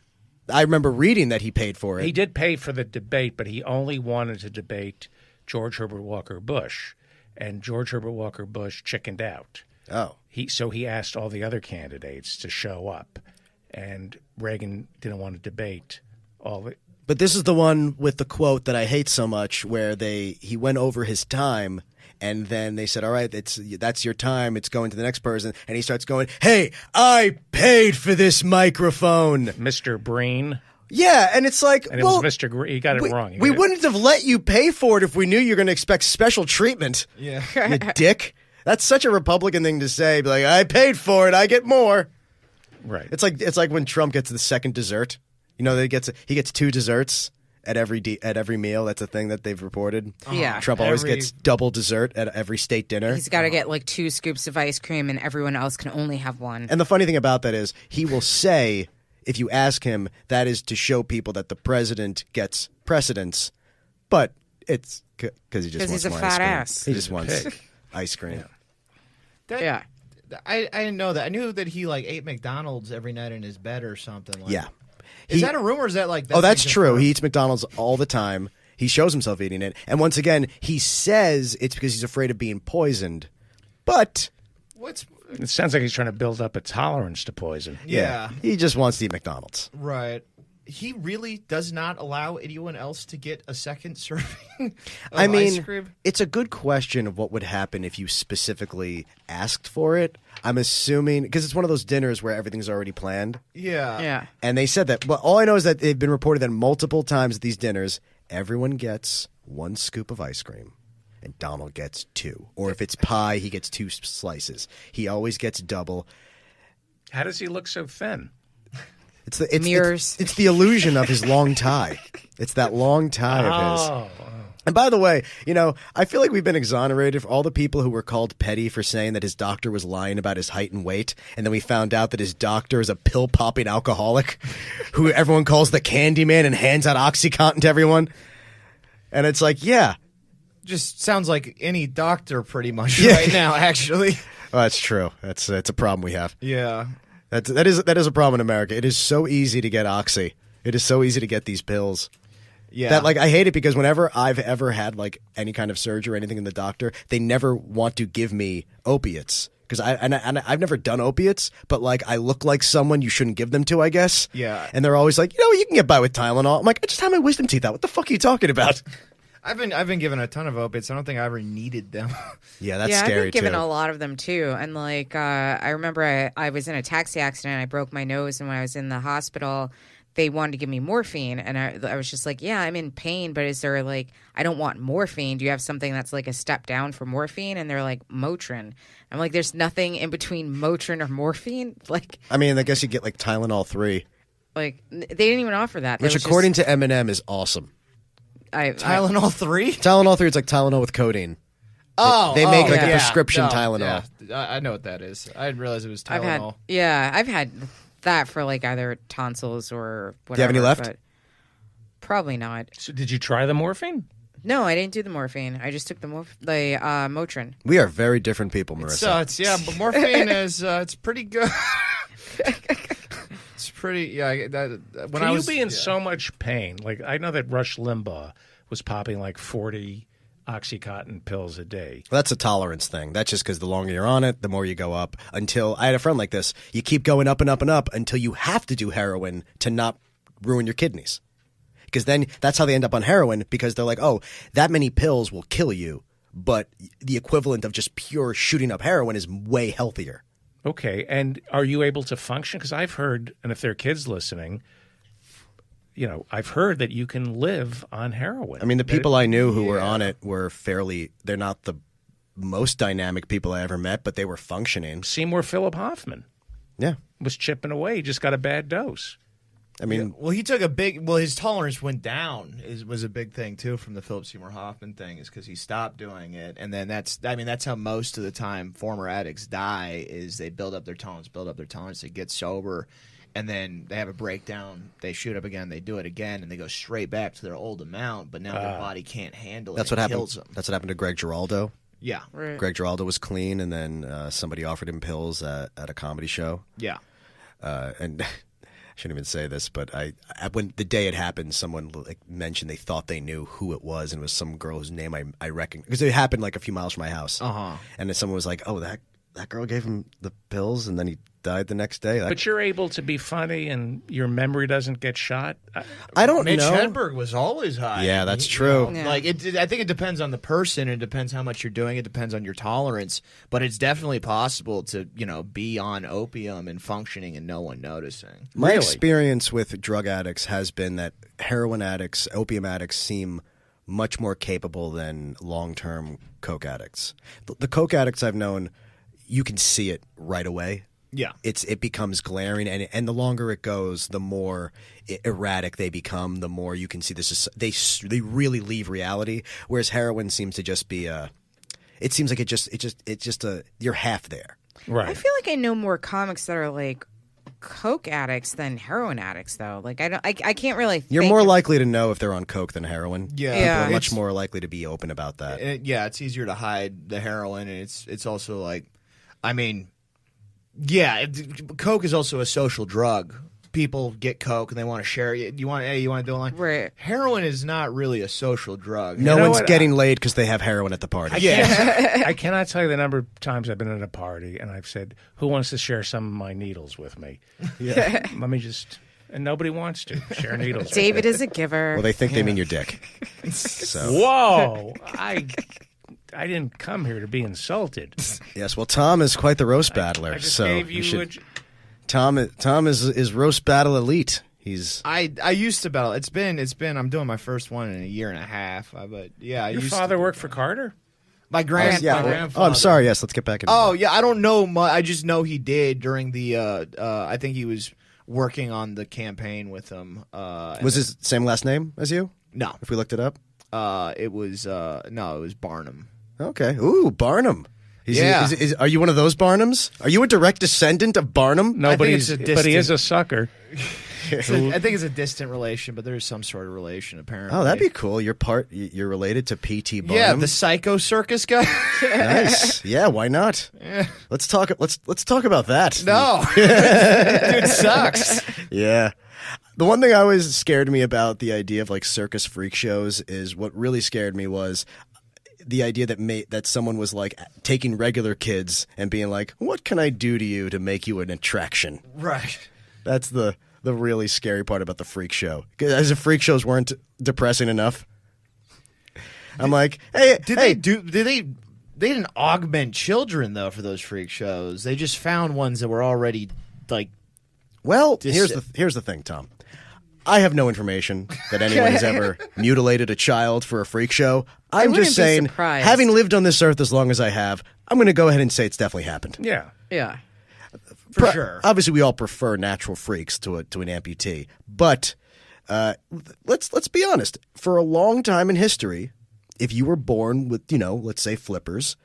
I remember reading that he paid for it. He did pay for the debate, but he only wanted to debate George Herbert Walker Bush, and George Herbert Walker Bush chickened out. Oh. So he asked all the other candidates to show up, and Reagan didn't want to debate all of it. But this is the one with the quote that I hate so much, where he went over his time, and then they said, all right, that's your time, it's going to the next person, and he starts going, hey, I paid for this microphone. Mr. Breen. Yeah, and it's like, and it was Mr. Green. He got it wrong. We wouldn't have let you pay for it if we knew you were going to expect special treatment. Yeah. You dick. That's such a Republican thing to say. Be like, I paid for it. I get more. Right. It's like when Trump gets the second dessert. He gets 2 desserts at every meal. That's a thing that they've reported. Yeah. Trump always gets double dessert at every state dinner. He's got to get like 2 scoops of ice cream, and everyone else can only have 1. And the funny thing about that is he will say, if you ask him, that is to show people that the president gets precedence. But it's because he just wants he's a more fat ice cream. ass. He just wants ice cream. Yeah. I didn't know that. I knew that he ate McDonald's every night in his bed or something. Yeah. Is that a rumor? Or is that that's true. He eats McDonald's all the time. He shows himself eating it. And once again, he says it's because he's afraid of being poisoned. But it sounds like he's trying to build up a tolerance to poison. Yeah. He just wants to eat McDonald's. Right. He really does not allow anyone else to get a second serving of ice cream? It's a good question of what would happen if you specifically asked for it. I'm assuming, because it's one of those dinners where everything's already planned. Yeah. Yeah. And they said that. Well, all I know is that they've been reported that multiple times at these dinners, everyone gets 1 scoop of ice cream. And Donald gets 2. Or if it's pie, he gets 2 slices. He always gets double. How does he look so thin? mirrors. It's the illusion of his long tie. It's that long tie of his. Oh. And by the way, I feel like we've been exonerated for all the people who were called petty for saying that his doctor was lying about his height and weight, and then we found out that his doctor is a pill-popping alcoholic who everyone calls the candy man and hands out OxyContin to everyone. And it's like, yeah. Just sounds like any doctor pretty much Yeah. right now, actually. Oh, that's true. That's a problem we have. Yeah. That is a problem in America. It is so easy to get Oxy. It is so easy to get these pills. Yeah. That I hate it because whenever I've ever had any kind of surgery or anything in the doctor, they never want to give me opiates because I've never done opiates, but I look like someone you shouldn't give them to, I guess. Yeah. And they're always like, you can get by with Tylenol. I'm like, I just had my wisdom teeth out. What the fuck are you talking about? I've been given a ton of opiates. I don't think I ever needed them. Yeah, that's I've scary been given too. a lot of them too. And I remember I was in a taxi accident. I broke my nose, and when I was in the hospital, they wanted to give me morphine, and I was just like, yeah, I'm in pain, but is there I don't want morphine. Do you have something that's a step down from morphine? And they're like, Motrin. I'm like, there's nothing in between Motrin or morphine. I mean, I guess you get Tylenol 3, They didn't even offer that. which according to Eminem is awesome. Tylenol 3? Tylenol 3 is like Tylenol with codeine. Oh, They make a yeah. prescription No, Tylenol. Yeah. I know what that is. I didn't realize it was I've Tylenol. I've had that for either tonsils or whatever. Do you have any left? But probably not. So did you try the morphine? No, I didn't do the morphine. I just took the Motrin. We are very different people, Maryssa. But morphine is it's pretty good. It's pretty Can you be in so much pain? I know that Rush Limbaugh was popping 40 OxyContin pills a day. Well, that's a tolerance thing. That's just because the longer you're on it, the more you go up. Until I had a friend like this. You keep going up and up and up until you have to do heroin to not ruin your kidneys. Because then that's how they end up on heroin, because they're like, oh, that many pills will kill you, but the equivalent of just pure shooting up heroin is way healthier. Okay, and are you able to function? Because I've heard, and if there are kids listening, I've heard that you can live on heroin. I mean, the people I knew who were on it were they're not the most dynamic people I ever met, but they were functioning. Seymour Philip Hoffman Yeah. was chipping away. He just got a bad dose. I mean, Well, he took his tolerance went down. Was a big thing too from the Philip Seymour Hoffman thing, is because he stopped doing it, and then that's how most of the time former addicts die, is they build up their tolerance, they get sober, and then they have a breakdown, they shoot up again, they do it again, and they go straight back to their old amount, but now their body can't handle it. that's it what happened. kills them. That's what happened to Greg Giraldo. Yeah, Right. Greg Giraldo was clean, and then somebody offered him pills at a comedy show. yeah. And I shouldn't even say this, but when the day it happened, someone mentioned they thought they knew who it was, and it was some girl whose name I recognized, because it happened a few miles from my house. And then someone was like, "Oh, that girl gave him the pills, and then he died the next day." But you're able to be funny, and your memory doesn't get shot. I don't Mitch know. Hedberg was always high. Yeah, that's true. Yeah. I think it depends on the person. It depends how much you're doing. It depends on your tolerance. But it's definitely possible to, be on opium and functioning and no one noticing. My experience with drug addicts has been that heroin addicts, opium addicts seem much more capable than long-term coke addicts. The coke addicts I've known, you can see it right away. Yeah. It becomes glaring, and the longer it goes, the more erratic they become. The more you can see they really leave reality. Whereas heroin seems to just be it seems like you're half there. Right. I feel like I know more comics that are coke addicts than heroin addicts, though. I can't really. You're think more of- likely to know if they're on coke than heroin. Yeah. People Yeah. are much more likely to be open about that. It's easier to hide the heroin, and it's also coke is also a social drug. People get coke and they want to share it. You want to do it Right. Heroin is not really a social drug. No know one's what? getting laid because they have heroin at the party. I cannot tell you the number of times I've been at a party and I've said, "Who wants to share some of my needles with me?" Yeah. Let me just, and nobody wants to share needles. with me. David is a giver. Well, they think they mean your dick. So Whoa! I didn't come here to be insulted. yes, well, Tom is quite the roast battler. I just so gave you. should. Tom is roast battle elite. He's I used to battle. It's been. I'm doing my first one in a year and a half. But yeah, I Your used father to, worked for Carter? My grandfather. yeah. My Oh, grandfather. I'm sorry. Yes, let's get back into Oh that. yeah, I don't know much. I just know he did during the. I think he was working on the campaign with him. Was his same last name as you? No. If we looked it up? It was Barnum. Okay. Ooh, Barnum. Yeah. Are you one of those Barnums? Are you a direct descendant of Barnum? No, I but think it's but he is a sucker. I think it's a distant relation, but there's some sort of relation apparently. Oh, that'd be cool. You're related to P.T. Barnum. Yeah, the Psycho Circus guy. Nice. Yeah, why not? Yeah. Let's talk about that. No, dude sucks. Yeah. The one thing I always scared me about the idea of like circus freak shows is what really scared me was the idea that someone was like taking regular kids and being like, "What can I do to you to make you an attraction?" Right. That's the really scary part about the freak show. As if freak shows weren't depressing enough. I'm like, hey, They didn't augment children though for those freak shows. They just found ones that were already like. well, here's the thing, Tom. I have no information that anyone has ever mutilated a child for a freak show. I'm wouldn't just be saying, surprised. having lived on this earth as long as I have, I'm going to go ahead and say it's definitely happened. Yeah. Yeah. For sure. Obviously, we all prefer natural freaks to an amputee, but let's be honest. For a long time in history, if you were born with, let's say flippers,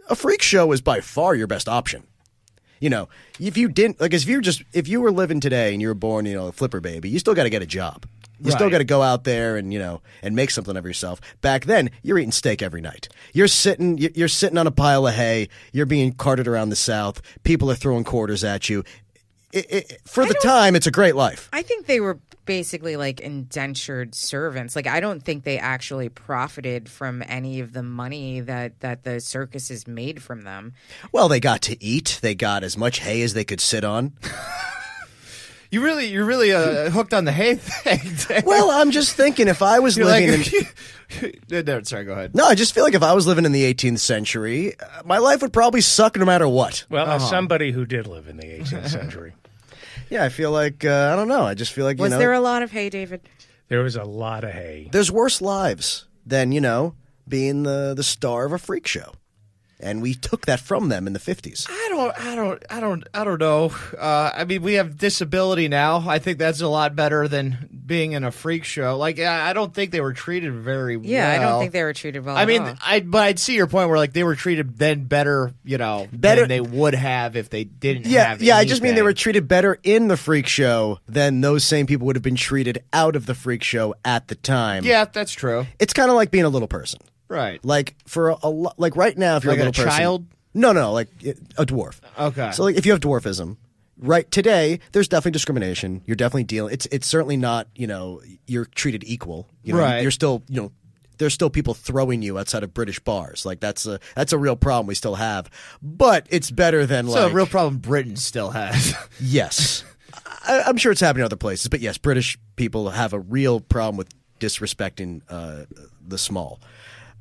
a freak show is by far your best option. If you didn't if you were living today and you were born, a flipper baby, you still got to get a job. You still Right. got to go out there and and make something of yourself. Back then, you're eating steak every night. You're sitting on a pile of hay. You're being carted around the South. People are throwing quarters at you. For the time, it's a great life. I think they were basically like indentured servants. Like, I don't think they actually profited from any of the money that the circuses made from them. Well, they got to eat. They got as much hay as they could sit on. You're really hooked on the hay thing. Well, I'm just thinking if I was You're living in... No, sorry, go ahead. No, I just feel like if I was living in the 18th century, my life would probably suck no matter what. Well, as somebody who did live in the 18th century, Yeah, I feel like, I don't know. I just feel like, Was there a lot of hay, David? there was a lot of hay. there's worse lives than, being the star of a freak show. And we took that from them in the 50s. I don't know. I mean, we have disability now. I think that's a lot better than being in a freak show. Like, I don't think they were treated very well. Yeah, I don't think they were treated well. I at mean, all. I'd see your point where like they were treated then better, Better- than they would have if they didn't have Yeah, I just mean they anything. were treated better in the freak show than those same people would have been treated out of the freak show at the time. Yeah, that's true. It's kind of like being a little person. Right. Like for like right now, if you're Like a a little person, child? No, like a dwarf. Okay. So like if you have dwarfism, right today, there's definitely discrimination. You're definitely dealing. It's certainly not you're treated equal. Right. You're still there's still people throwing you outside of British bars. Like that's a real problem we still have. But it's better than So like a real problem Britain still has. yes. I'm sure it's happening in other places, but yes, British people have a real problem with disrespecting the small.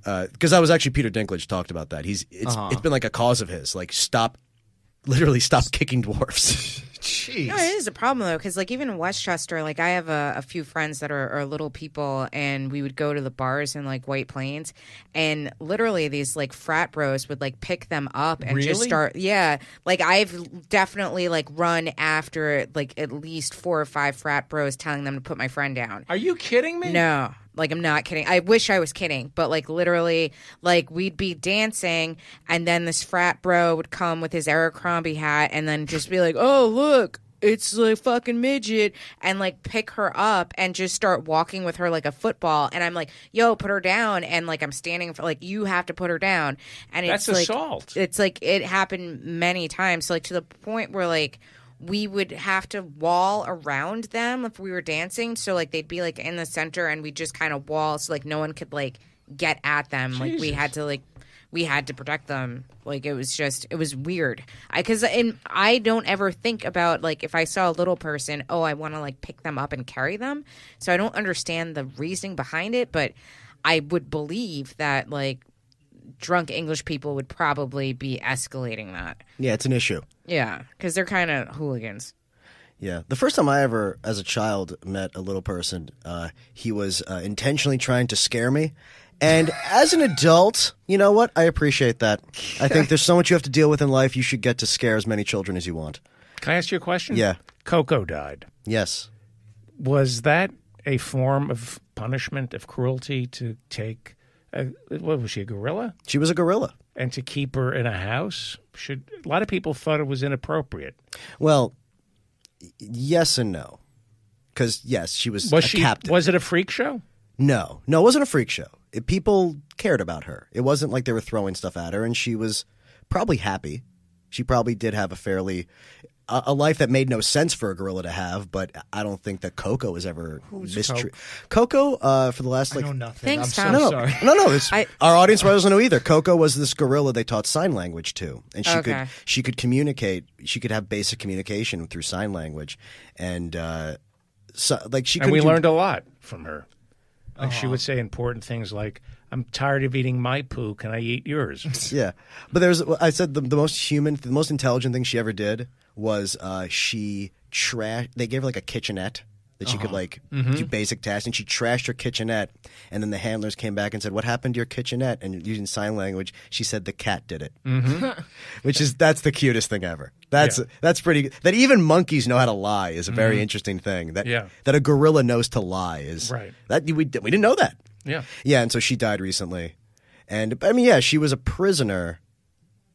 Because I was actually Peter Dinklage talked about that. It's been like a cause of his. Like literally stop kicking dwarfs. Jeez. No, it is a problem though, because like even in Westchester, like I have a few friends that are little people, and we would go to the bars in like White Plains, and literally these like frat bros would like pick them up and just Really? start. Yeah, like I've definitely like run after like at least 4 or 5 frat bros telling them to put my friend down. Are you kidding me? No, like I'm not kidding. I wish I was kidding, but like literally, like we'd be dancing, and then this frat bro would come with his Abercrombie hat, and then just be like, "Oh, look, it's a fucking midget," and like pick her up and just start walking with her like a football. And I'm like, "Yo, put her down!" And like I'm standing for like, "You have to put her down." And it's That's like, assault. It's like it happened many times, so, like to the point where like we would have to wall around them if we were dancing. So like they'd be like in the center, and we just kind of wall so like no one could like get at them. Like we had to protect them. Like it was weird. Because I don't ever think about like if I saw a little person, I want to like pick them up and carry them. So I don't understand the reasoning behind it, but I would believe that like drunk English people would probably be escalating that. Yeah, it's an issue. Yeah, because they're kind of hooligans. Yeah. The first time I ever, as a child, met a little person, he was intentionally trying to scare me. And as an adult, you know what? I appreciate that. I think there's so much you have to deal with in life. You should get to scare as many children as you want. Can I ask you a question? Yeah. Coco died. Yes. Was that a form of punishment, of cruelty, to take, what was she, a gorilla? She was a gorilla. And to keep her in a house? A lot of people thought it was inappropriate. Well, yes and no. Because, yes, she was a captive. Was it a freak show? No, it wasn't a freak show. People cared about her. It wasn't like they were throwing stuff at her, and she was probably happy. She probably did have a life that made no sense for a gorilla to have, but I don't think that Coco was ever mistreated. Coco, for the last I know nothing. Thanks, I'm Tom. so sorry. No. Our audience doesn't know either. Coco was this gorilla they taught sign language to, and she could communicate. She could have basic communication through sign language, and And we learned a lot from her. Like she would say important things like, "I'm tired of eating my poo. Can I eat yours?" Yeah, but I said the most intelligent thing she ever did was she trashed. They gave her like a kitchenette that she could do basic tasks, and she trashed her kitchenette. And then the handlers came back and said, "What happened to your kitchenette?" And using sign language, she said the cat did it, that's the cutest thing ever. That's pretty. That even monkeys know how to lie is a very interesting thing. That a gorilla knows to lie is right. That we didn't know that. Yeah. And so she died recently, and I mean, she was a prisoner,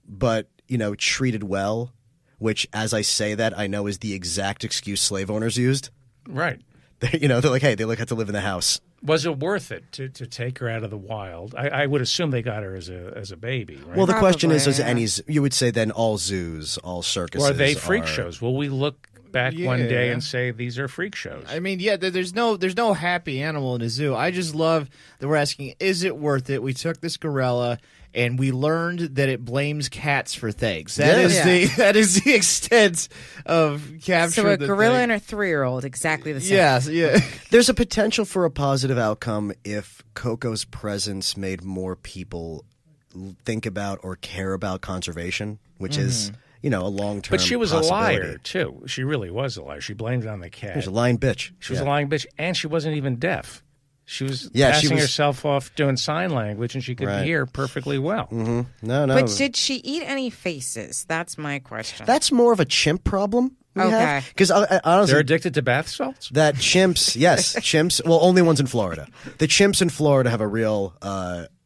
but treated well. Which, as I say that, I know is the exact excuse slave owners used. Right. They're like, hey, they have to live in the house. Was it worth it to take her out of the wild? I would assume they got her as a baby, right? Well, the question is you would say then all zoos, all circuses. Or are they freak shows? Will we look back one day and say these are freak shows? I mean, there's no happy animal in a zoo. I just love that we're asking, is it worth it? We took this gorilla and we learned that it blames cats for things. That is the extent of capture. So a gorilla and a 3-year-old, exactly the same. Yes, yeah. There's a potential for a positive outcome if Coco's presence made more people think about or care about conservation, which is a long-term But she was a possibility. liar, too. She really was a liar. She blamed it on the cat. She was a lying bitch. She was a lying bitch, and she wasn't even deaf. She was passing herself off doing sign language, and she could hear perfectly well. Mm-hmm. No. But did she eat any faces? That's my question. That's more of a chimp problem. Okay. Because honestly, they're addicted to bath salts? That chimps, well, only ones in Florida. The chimps in Florida have a real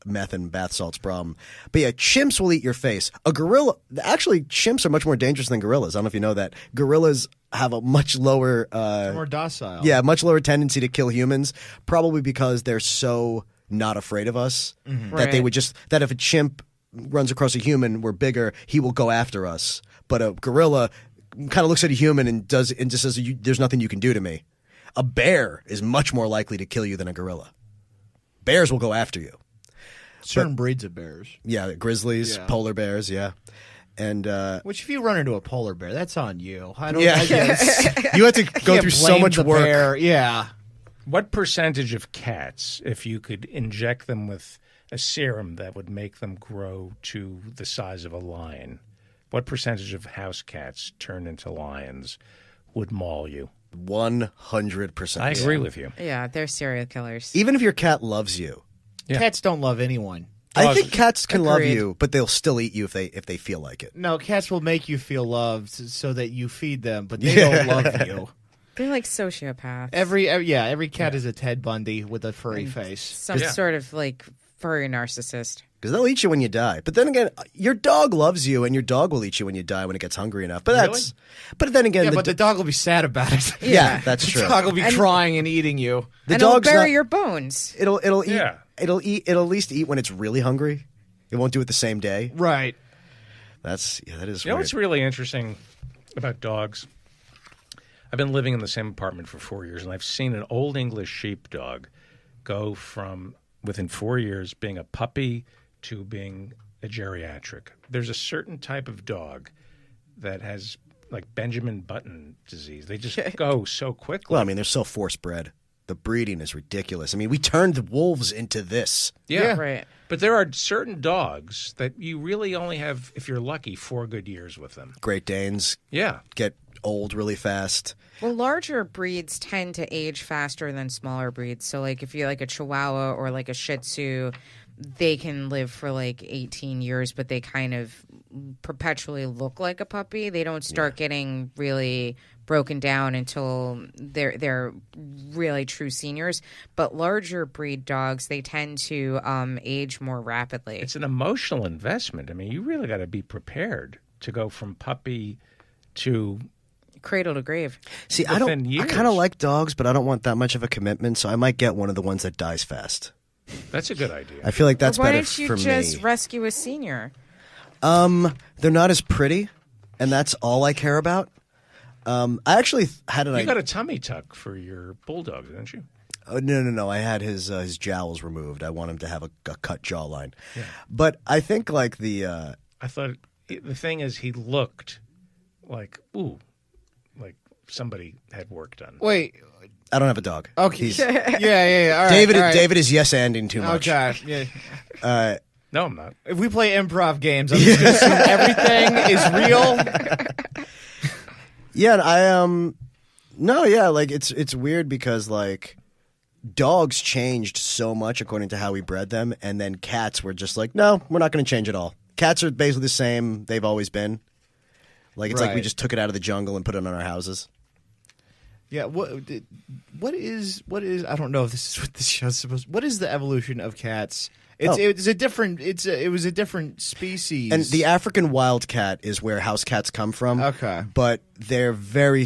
meth and bath salts problem. But yeah, chimps will eat your face. A gorilla, actually, chimps are much more dangerous than gorillas. I don't know if you know that. Gorillas have a much lower... more docile. Yeah, much lower tendency to kill humans, probably because they're so not afraid of us that they would that if a chimp runs across a human, we're bigger, he will go after us. But a gorilla kind of looks at a human and just says, there's nothing you can do to me. A bear is much more likely to kill you than a gorilla. Bears will go after you. Certain breeds of bears. Yeah, grizzlies, polar bears, And which, if you run into a polar bear, that's on you. I don't. You have to go through so much work. Bear. Yeah. What percentage of cats, if you could inject them with a serum that would make them grow to the size of a lion, what percentage of house cats turned into lions would maul you? 100%. I agree with you. Yeah, they're serial killers. Even if your cat loves you. Cats don't love anyone. I think cats can love you, but they'll still eat you if they feel like it. No, cats will make you feel loved so that you feed them, but they don't love you. They're like sociopaths. Every cat is a Ted Bundy with a furry face. Some sort of like furry narcissist. Because they'll eat you when you die. But then again, your dog loves you, and your dog will eat you when you die when it gets hungry enough. But but then again, the dog will be sad about it. Yeah, that's true. The dog will be crying and eating you. It'll bury your bones. It'll eat. Yeah. It'll at least eat when it's really hungry. It won't do it the same day. Right. That is You weird. know what's really interesting about dogs? I've been living in the same apartment for 4 years, and I've seen an old English sheepdog go from, within 4 years, being a puppy to being a geriatric. There's a certain type of dog that has, like, Benjamin Button disease. They just go so quickly. Well, I mean, they're so force-bred. The breeding is ridiculous. I mean, we turned the wolves into this. Yeah. Right. But there are certain dogs that you really only have, if you're lucky, 4 good years with them. Great Danes get old really fast. Well, larger breeds tend to age faster than smaller breeds. So, like, if you're like a Chihuahua or like a Shih Tzu, they can live for like 18 years, but they kind of perpetually look like a puppy. They don't start getting really broken down until they're really true seniors. But larger breed dogs, they tend to age more rapidly. It's an emotional investment. I mean, you really got to be prepared to go from puppy to cradle to grave. See, I kind of like dogs, but I don't want that much of a commitment, so I might get one of the ones that dies fast. That's a good idea. I feel like that's better for me. Why don't you just rescue a senior? They're not as pretty, and that's all I care about. I actually had an idea. You got a tummy tuck for your bulldog, didn't you? Oh, no. I had his jowls removed. I want him to have a cut jawline. Yeah. But I think like I thought the thing is he looked like like somebody had work done. Wait. I don't have a dog. Okay. Yeah. All right, David is yes-anding too much. Okay. Yeah. No, I'm not. If we play improv games, I'm just going to assume everything is real. Yeah, like it's weird because like dogs changed so much according to how we bred them, and then cats were just like, no, we're not going to change at all. Cats are basically the same they've always been. Like it's like we just took it out of the jungle and put it on our houses. Yeah, what is I don't know if this is what this show's supposed to, what is the evolution of cats? It was a different species. And the African wildcat is where house cats come from. Okay. But they're very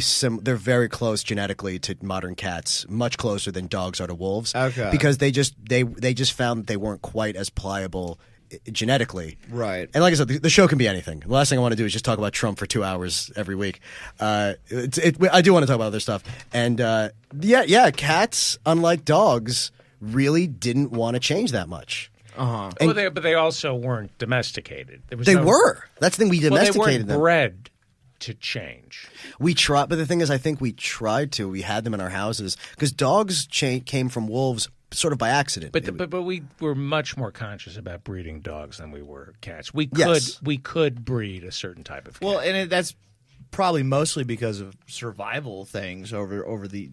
close genetically to modern cats, much closer than dogs are to wolves. Okay. Because they just found that they weren't quite as pliable genetically. Right. And like I said, the show can be anything. The last thing I want to do is just talk about Trump for 2 hours every week. I do want to talk about other stuff. And cats, unlike dogs, really didn't want to change that much. Uh-huh. But they also weren't domesticated. They were. That's the thing. We domesticated them. They weren't bred to change. We tried, but the thing is, I think we tried to. We had them in our houses because dogs came from wolves sort of by accident. But we were much more conscious about breeding dogs than we were cats. We could breed a certain type of cat. Well, and that's probably mostly because of survival things over the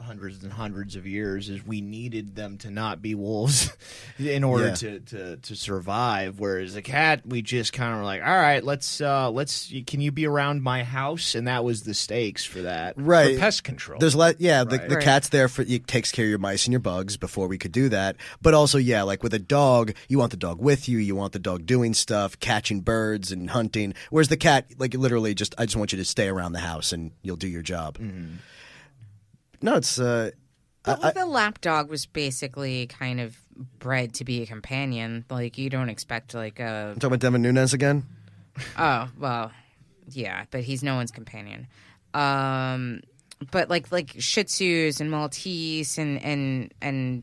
hundreds and hundreds of years. Is we needed them to not be wolves in order to survive. Whereas a cat, we just kind of were like, all right, let's can you be around my house? And that was the stakes for that. Right. For pest control. There's the cat's there it takes care of your mice and your bugs before we could do that. But also, like with a dog, you want the dog with you. You want the dog doing stuff, catching birds and hunting. Whereas the cat, like literally I just want you to stay around the house and you'll do your job. Mm-hmm. No, it's the lap dog was basically kind of bred to be a companion. Like you don't expect like a. I'm talking about Devin Nunes again. Oh well, yeah, but he's no one's companion. But like Shih Tzus and Maltese and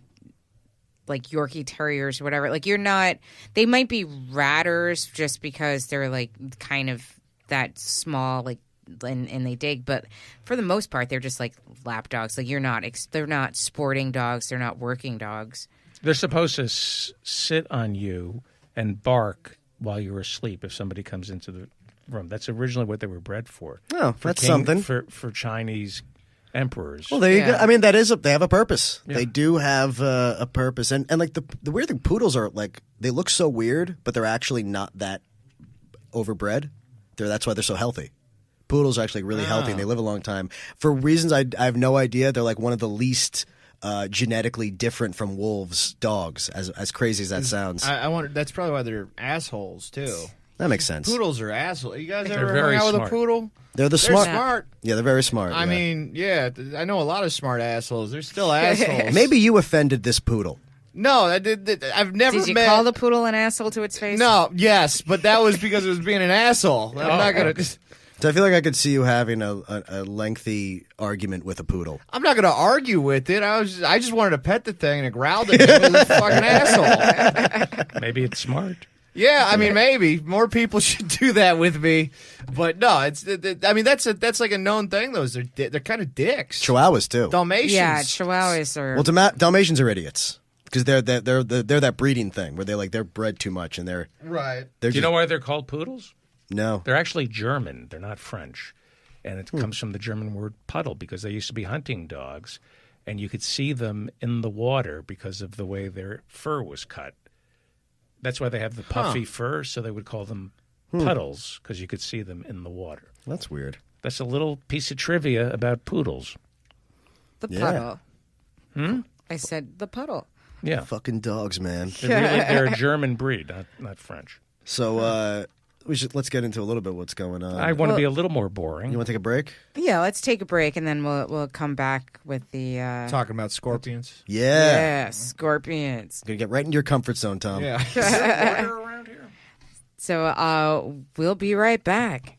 like Yorkie Terriers or whatever. Like you're not. They might be ratters just because they're like kind of that small, like. And they dig, but for the most part, they're just like lap dogs. Like they're not sporting dogs. They're not working dogs. They're supposed to sit on you and bark while you're asleep if somebody comes into the room. That's originally what they were bred for. Oh, that's something for Chinese emperors. Well, there you go. I mean, they have a purpose. Yeah. They do have a purpose, and like the weird thing, poodles are like they look so weird, but they're actually not that overbred. That's why they're so healthy. Poodles are actually really healthy and they live a long time. For reasons I have no idea, they're like one of the least genetically different from wolves dogs, as crazy as that sounds. I wonder, that's probably why they're assholes too. That makes sense. Poodles are assholes. You guys ever very hung out with smart. a poodle? They're smart. Smart. Yeah, they're very smart. I mean, I know a lot of smart assholes. They're still assholes. Maybe you offended this poodle. No, I've never Did you met... call the poodle an asshole to its face? No, yes, but that was because it was being an asshole. I'm not going to... So I feel like I could see you having a lengthy argument with a poodle. I'm not going to argue with it. I just wanted to pet the thing and it growled at me. It was a fucking asshole. Maybe it's smart. Yeah, I mean, maybe more people should do that with me. But no, that's like a known thing. They're kind of dicks. Chihuahuas too. Dalmatians. Yeah, Chihuahuas are. Well, Dalmatians are idiots because they're that breeding thing where they're bred too much and they're right. Do you know why they're called poodles? No. They're actually German. They're not French. And it comes from the German word puddle because they used to be hunting dogs. And you could see them in the water because of the way their fur was cut. That's why they have the puffy fur, so they would call them puddles because you could see them in the water. That's weird. That's a little piece of trivia about poodles. The Yeah. puddle. I said the puddle. Yeah, Fucking dogs, man. they're a German breed, not French. So let's get into a little bit what's going on. I want to be a little more boring. You want to take a break? Yeah, let's take a break and then we'll come back with the Talking about scorpions. Yeah. scorpions. Gonna get right into your comfort zone, Tom. Yeah. Is there water around here? So we'll be right back.